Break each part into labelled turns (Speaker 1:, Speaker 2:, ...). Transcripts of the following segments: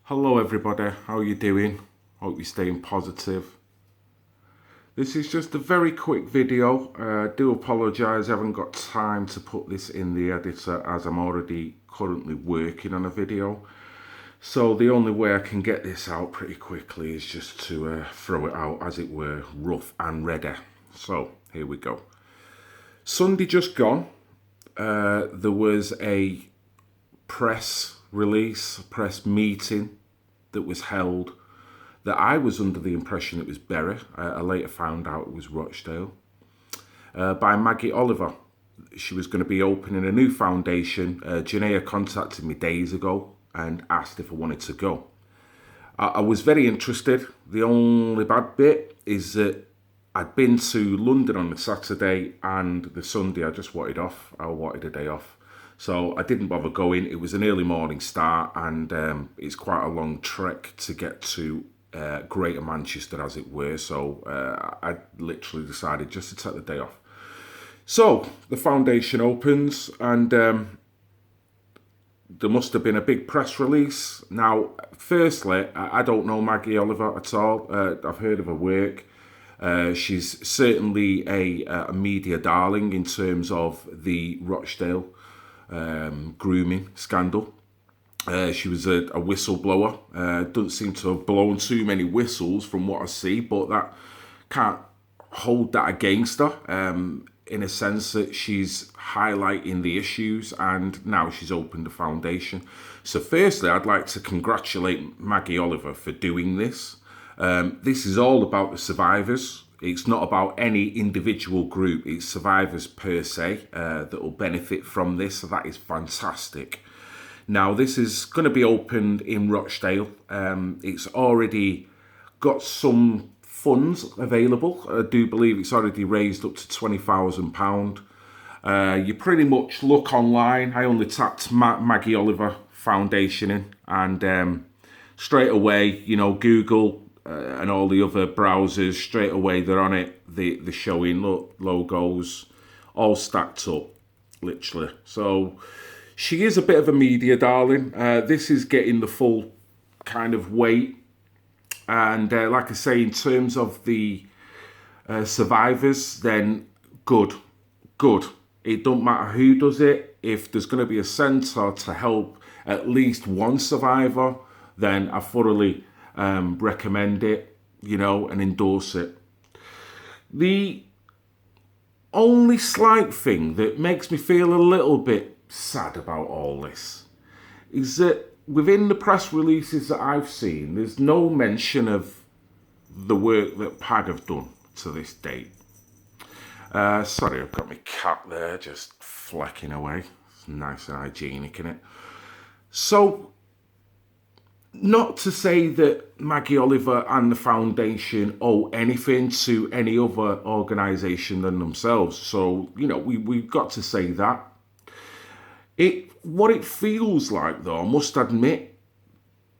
Speaker 1: Hello everybody, how are you doing? Hope you're staying positive. This is just a very quick video. I do apologise, I haven't got time to put this in the editor as I'm already currently working on a video. So the only way I can get this out pretty quickly is just to throw it out, as it were, rough and ready. So here we go. Sunday just gone, there was a press release, press meeting that was held that I was under the impression it was Bury. I later found out it was Rochdale, by Maggie Oliver. She was going to be opening a new foundation. Janaea contacted me days ago and asked if I wanted to go. I was very interested. The only bad bit is that I'd been to London on the Saturday, and the Sunday I just wanted off. I wanted a day off. So I didn't bother going. It was an early morning start, and it's quite a long trek to get to Greater Manchester, as it were. So I literally decided just to take the day off. So the foundation opens, and there must have been a big press release. Now, firstly, I don't know Maggie Oliver at all. I've heard of her work. She's certainly a media darling in terms of the Rochdale grooming scandal. She was a whistleblower. Doesn't seem to have blown too many whistles from what I see, but that can't hold that against her, in a sense that she's highlighting the issues, and now she's opened a foundation. So firstly, I'd like to congratulate Maggie Oliver for doing this. This is all about the survivors. It's not about any individual group. It's survivors per se that will benefit from this. So that is fantastic. Now, this is going to be opened in Rochdale. It's already got some funds available. I do believe it's already raised up to £20,000. You pretty much look online. I only tapped Maggie Oliver Foundation in, and straight away, you know, Google and all the other browsers, straight away they're on it. They're showing, look, logos all stacked up, literally. So she is a bit of a media darling. This is getting the full kind of weight. And like I say, in terms of the survivors, then good. It don't matter who does it. If there's going to be a centre to help at least one survivor, then I thoroughly recommend it, you know, and endorse it. The only slight thing that makes me feel a little bit sad about all this is that within the press releases that I've seen, there's no mention of the work that PAG have done to this date. Sorry, I've got my cat there just flecking away. It's nice and hygienic, isn't it? So, not to say that Maggie Oliver and the foundation owe anything to any other organisation than themselves. So, you know, we've got to say that. What it feels like, though, I must admit,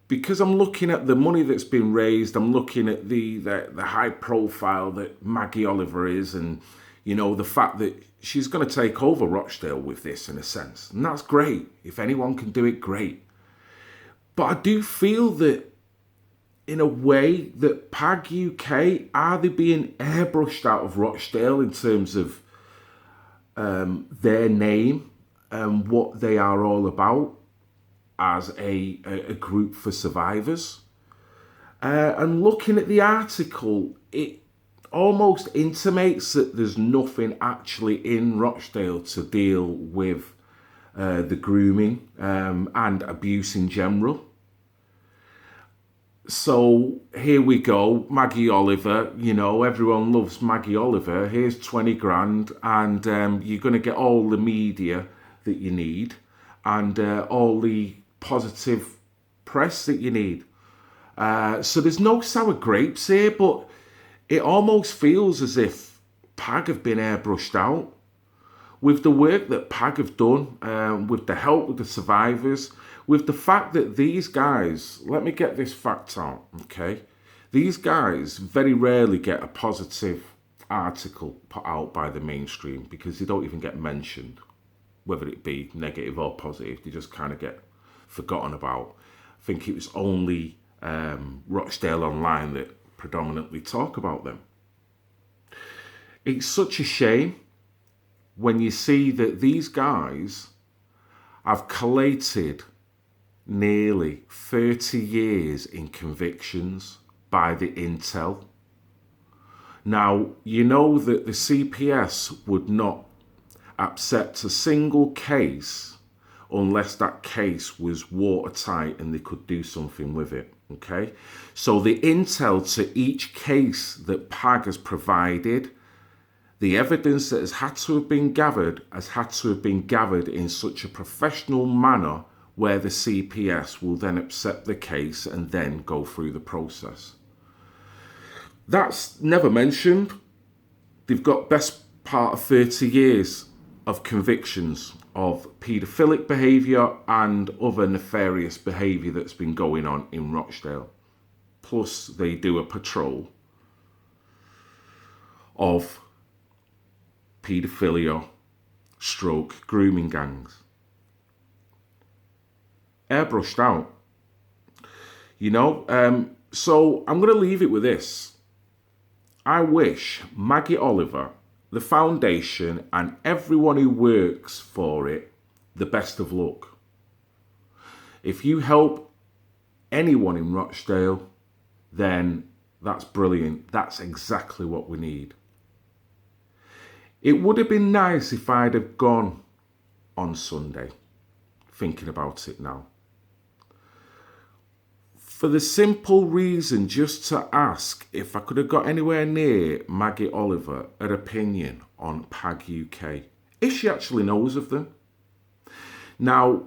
Speaker 1: because I'm looking at the money that's been raised, I'm looking at the high profile that Maggie Oliver is, and, you know, the fact that she's going to take over Rochdale with this, in a sense. And that's great. If anyone can do it, great. But I do feel that, in a way, that PAG UK, are they being airbrushed out of Rochdale in terms of their name and what they are all about as a group for survivors? And looking at the article, it almost intimates that there's nothing actually in Rochdale to deal with the grooming and abuse in general. So here we go, Maggie Oliver, you know, everyone loves Maggie Oliver. Here's 20 grand, and you're going to get all the media that you need and all the positive press that you need. So there's no sour grapes here, but it almost feels as if PAG have been airbrushed out. With the work that PAG have done, with the help of the survivors, with the fact that these guys, let me get this fact out, okay? These guys very rarely get a positive article put out by the mainstream because they don't even get mentioned, whether it be negative or positive. They just kind of get forgotten about. I think it was only Rochdale Online that predominantly talk about them. It's such a shame when you see that these guys have collated nearly 30 years in convictions by the intel. Now, you know that the CPS would not accept a single case unless that case was watertight and they could do something with it, okay? So the intel to each case that PAG has provided, the evidence that has had to have been gathered has had to have been gathered in such a professional manner where the CPS will then accept the case and then go through the process. That's never mentioned. They've got best part of 30 years of convictions of paedophilic behaviour and other nefarious behaviour that's been going on in Rochdale. Plus they do a patrol of paedophilia / grooming gangs. Airbrushed out. You know, so I'm going to leave it with this. I wish Maggie Oliver, the foundation, and everyone who works for it the best of luck. If you help anyone in Rochdale, then that's brilliant. That's exactly what we need. It would have been nice if I'd have gone on Sunday, thinking about it now. For the simple reason just to ask if I could have got anywhere near Maggie Oliver her opinion on PAG UK, if she actually knows of them. Now,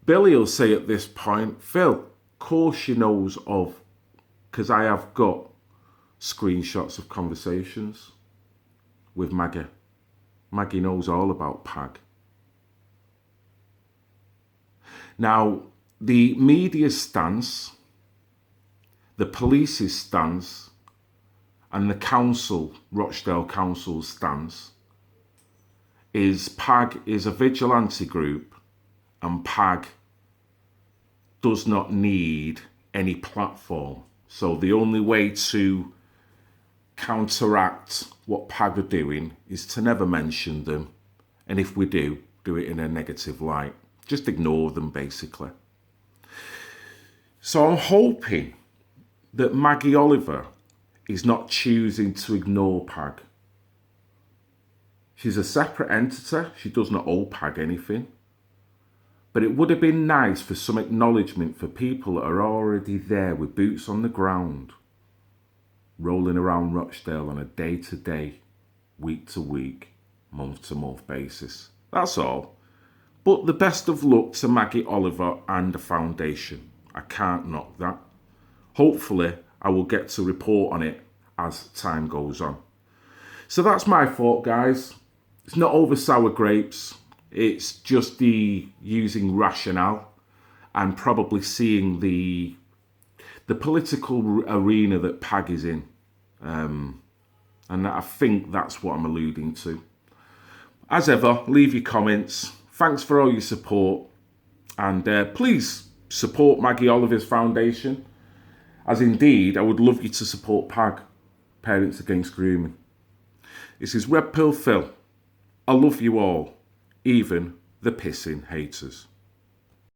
Speaker 1: Billy will say at this point, Phil, of course she knows of, because I have got screenshots of conversations with Maggie. Maggie knows all about PAG. Now, the media's stance, the police's stance, and the council, Rochdale Council's stance, is PAG is a vigilante group and PAG does not need any platform. So the only way to counteract what PAG are doing is to never mention them. And if we do it in a negative light. Just ignore them, basically. So I'm hoping that Maggie Oliver is not choosing to ignore PAG. She's a separate entity. She does not owe PAG anything. But it would have been nice for some acknowledgement for people that are already there with boots on the ground, rolling around Rochdale on a day-to-day, week-to-week, month-to-month basis. That's all. But the best of luck to Maggie Oliver and the foundation. I can't knock that. Hopefully, I will get to report on it as time goes on. So that's my thought, guys. It's not over sour grapes. It's just the using rationale and probably seeing the political arena that PAG is in. And I think that's what I'm alluding to. As ever, leave your comments. Thanks for all your support. And please support Maggie Oliver's foundation. As indeed, I would love you to support PAG, Parents Against Grooming. This is Red Pill Phil. I love you all, even the pissing haters.